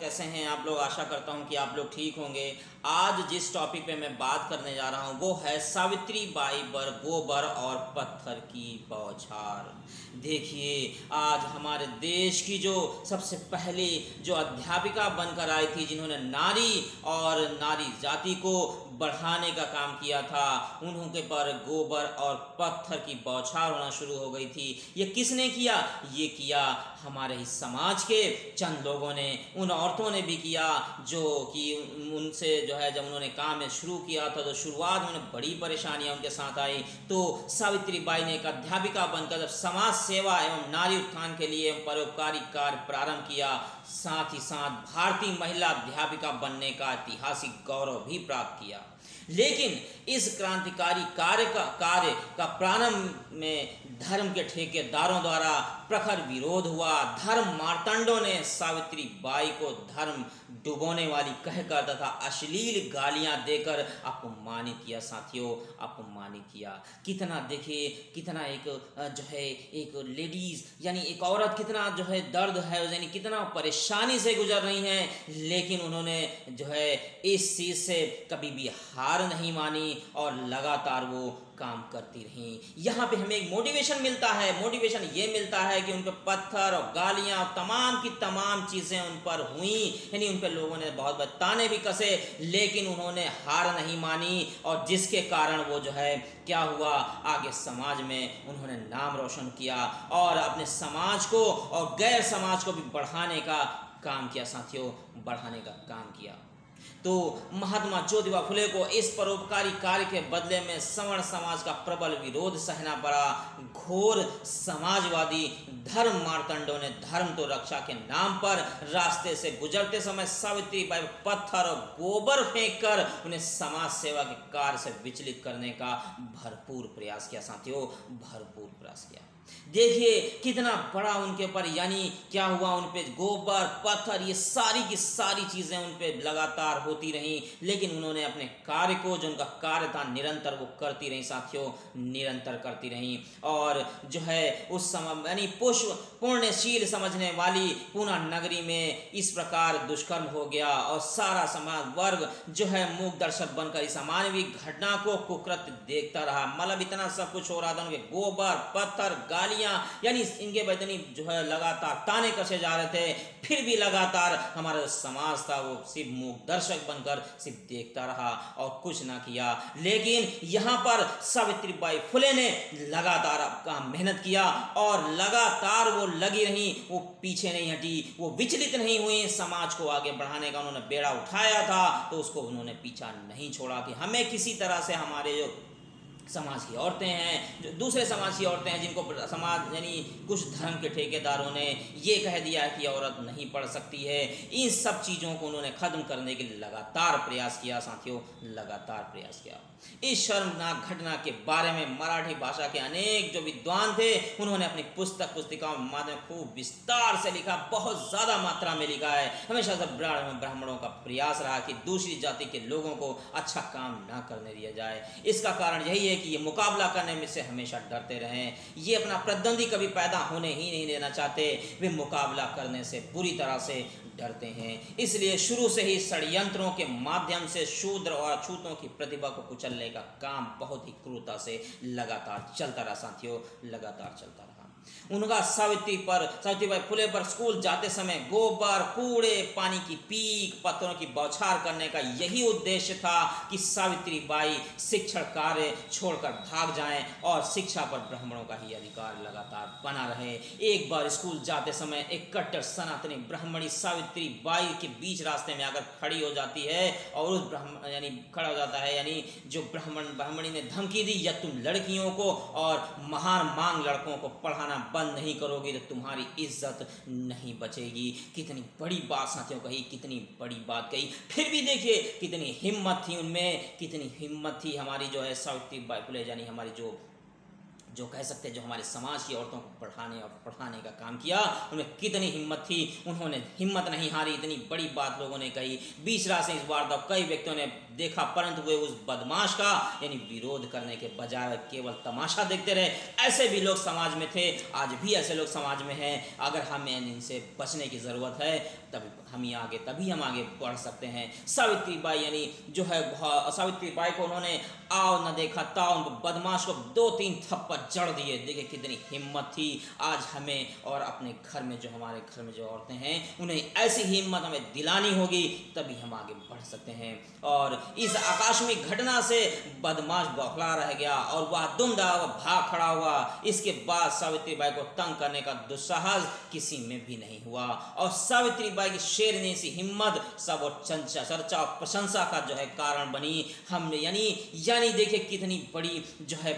कैसे हैं आप लोग। आशा करता हूं कि आप लोग ठीक होंगे। आज जिस टॉपिक पे मैं बात करने जा रहा हूं वो है सावित्री बाई पर गोबर और पत्थर की बौछार। देखिए, आज हमारे देश की जो सबसे पहली जो अध्यापिका बनकर आई थी, जिन्होंने नारी और नारी जाति को बढ़ाने का काम किया था, उन्हों के पर गोबर और पत्थर की बौछार होना शुरू हो गई थी। ये किसने किया? ये किया हमारे ही समाज के चंद लोगों ने, उन औरतों ने भी किया जो कि उनसे जो है जब उन्होंने काम शुरू किया था तो शुरुआत में उन्हें बड़ी परेशानियां उनके साथ आई। तो सावित्री बाई ने एक अध्यापिका बनकर जब समाज सेवा एवं नारी उत्थान के लिए परोपकारी कार्य प्रारंभ किया, साथ ही साथ भारतीय महिला अध्यापिका बनने का ऐतिहासिक गौरव भी प्राप्त किया। लेकिन इस क्रांतिकारी कार्य का प्रारंभ में धर्म के ठेकेदारों द्वारा प्रखर विरोध हुआ। धर्म मार्तंडों ने सावित्री बाई को धर्म डुबोने वाली कहकर तथा अश्लील गालियां देकर अपमानित किया। साथियों, अपमानित किया। कितना देखिए, कितना एक जो है एक लेडीज यानी एक औरत कितना जो है दर्द है, यानी कितना परेशानी से गुजर रही हैं, लेकिन उन्होंने जो है इस चीज से कभी भी हार नहीं मानी और लगातार वो काम करती रहीं। यहाँ पे हमें एक मोटिवेशन मिलता है। मोटिवेशन ये मिलता है कि उन पर पत्थर और गालियाँ और तमाम की तमाम चीज़ें उन पर हुई, यानी उन पर लोगों ने बहुत ताने भी कसे, लेकिन उन्होंने हार नहीं मानी और जिसके कारण वो जो है क्या हुआ, आगे समाज में उन्होंने नाम रोशन किया और अपने समाज को और गैर समाज को भी बढ़ाने का काम किया। साथियों, बढ़ाने का काम किया। तो महात्मा ज्योतिबा फुले को इस परोपकारी कार्य के बदले में सवर्ण समाज का प्रबल विरोध सहना पड़ा। घोर समाजवादी धर्म मार्तंडों ने धर्म तो रक्षा के नाम पर रास्ते से गुजरते समय सावित्री बाई पत्थर और गोबर फेंककर उन्हें समाज सेवा के कार्य से विचलित करने का भरपूर प्रयास किया। साथियों, भरपूर प्रयास किया। देखिए कितना बड़ा उनके पर यानी क्या हुआ, उन पे गोबर पत्थर ये सारी की सारी चीज़ें उन पे लगातार होती रहीं, लेकिन उन्होंने अपने कार्य को, जो उनका कार्य था, निरंतर वो करती रहीं। साथियों, निरंतर करती रहीं और जो है उस समय यानी पुष्प पुण्यशील समझने वाली पूना नगरी में इस प्रकार दुष्कर्म हो गया और सारा समाज वर्ग जो है मूक दर्शक बनकर इस अमानवीय घटना को कुकृत्य देखता रहा। मतलब इतना सब कुछ हो रहा था, उनके गोबर पत्थर गालियां यानी इनके बदनी जो है लगातार ताने कसे जा रहे थे, फिर भी लगातार हमारा जो समाज था वो सिर्फ मूक दर्शक बनकर सिर्फ देखता रहा और कुछ ना किया। लेकिन यहाँ पर सावित्री बाई फुले ने लगातार काम मेहनत किया और लगातार वो लगी रही, वो पीछे नहीं हटी, वो विचलित नहीं हुई। समाज को आगे बढ़ाने का उन्होंने बेड़ा उठाया था तो उसको उन्होंने पीछा नहीं छोड़ा कि हमें किसी तरह से हमारे जो समाज की औरतें हैं, जो दूसरे समाज की औरतें हैं, जिनको समाज यानी कुछ धर्म के ठेकेदारों ने ये कह दिया कि औरत नहीं पढ़ सकती है, इन सब चीज़ों को उन्होंने ख़त्म करने के लिए लगातार प्रयास किया। साथियों, लगातार प्रयास किया। इस शर्मनाक घटना के बारे में मराठी भाषा के अनेक जो विद्वान थे, उन्होंने अपनी पुस्तिकाओं में माध्यम खूब विस्तार से लिखा, बहुत ज़्यादा मात्रा में लिखा है। हमेशा से ब्राह्मणों का प्रयास रहा कि दूसरी जाति के लोगों को अच्छा काम ना करने दिया जाए। इसका कारण यही है कि ये मुकाबला करने में से हमेशा डरते रहें। ये अपना प्रतिद्वंदी कभी पैदा होने ही नहीं देना चाहते, वे मुकाबला करने से बुरी तरह से डरते हैं। इसलिए शुरू से ही षड्यंत्रों के माध्यम से शूद्र और अछूतों की प्रतिभा को कुचलने का काम बहुत ही क्रूरता से लगातार चलता रहा। साथियों, लगातार चलता रहा। उनका सावित्री बाई फुले पर स्कूल जाते समय गोबर कूड़े पानी की पीक पत्थरों की बौछार करने का यही उद्देश्य था कि सावित्री बाई शिक्षण कार्य छोड़कर भाग जाएं और शिक्षा पर ब्राह्मणों का ही अधिकार लगातार बना रहे। एक बार स्कूल जाते समय एक कट्टर सनातनी ब्राह्मणी सावित्री बाई के बीच रास्ते में आकर खड़ी हो जाती है और उस ब्राह्मण यानी खड़ा हो जाता है, यानी जो ब्राह्मणी ने धमकी दी, या तुम लड़कियों को और महान मांग लड़कों को पढ़ाना बंद नहीं करोगे तो तुम्हारी इज्जत नहीं बचेगी। कितनी बड़ी बात साथियों कही, कितनी बड़ी बात कही। फिर भी देखिए कितनी हिम्मत थी उनमें, कितनी हिम्मत थी हमारी जो है सावित्री बाई फुले यानी हमारी जो जो कह सकते हैं जो हमारे समाज की औरतों को पढ़ाने का काम किया, उनमें कितनी हिम्मत थी, उन्होंने हिम्मत नहीं हारी। इतनी बड़ी बात लोगों ने कही, बीच रात से इस बार तक कई व्यक्तियों ने देखा, परंतु वे उस बदमाश का यानी विरोध करने के बजाय केवल तमाशा देखते रहे। ऐसे भी लोग समाज में थे, आज भी ऐसे लोग समाज में हैं। अगर हमें इनसे बचने की ज़रूरत है, तभी हम आगे बढ़ सकते हैं। सावित्रीबाई यानी जो है सावित्रीबाई को उन्होंने आओ न देखा ताओ, बदमाश को 2-3 थप्पड़ जड़ दिए। देखिए कितनी हिम्मत थी। आज हमें और अपने घर में जो हमारे घर में जो औरतें हैं, उन्हें ऐसी हिम्मत हमें दिलानी होगी, तभी हम आगे बढ़ सकते हैं। और इस आकस्मिक घटना से बदमाश बौखला रह गया और वह दुमदा भाग खड़ा हुआ। इसके बाद सावित्रीबाई को तंग करने का दुस्साहस किसी में भी नहीं हुआ और सावित्रीबाई की शेरनी सी हिम्मत सब और चर्चा और प्रशंसा का जो है कारण बनी। हमने यानी देखिए कितनी बड़ी जो है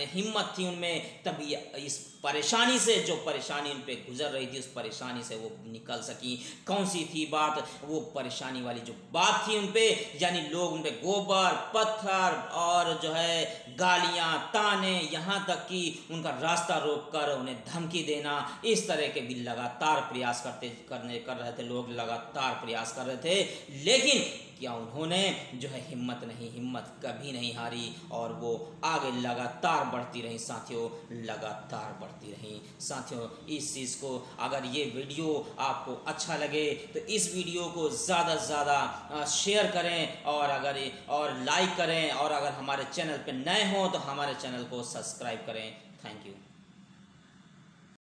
हिम्मत थी उनमें, तभी इस परेशानी से, जो परेशानी उन पे गुजर रही थी, उस परेशानी से वो निकल सकी। कौन सी थी बात? वो परेशानी वाली जो बात थी उन पे, यानी लोग उन पे गोबर, पत्थर और जो है गालियां, ताने, यहाँ तक कि उनका रास्ता रोक कर उन्हें धमकी देना, इस तरह के भी लगातार प्रयास कर रहे थे। लोग लगातार प्रयास कर रहे थे, लेकिन क्या उन्होंने जो है हिम्मत कभी नहीं हारी और वो आगे लगातार बढ़ती रही साथियों, लगातार बढ़ती रही साथियों। इस चीज़ को, अगर ये वीडियो आपको अच्छा लगे तो इस वीडियो को ज़्यादा से ज़्यादा शेयर करें और लाइक करें, और अगर हमारे चैनल पर नए हों तो हमारे चैनल को सब्सक्राइब करें। Thank you.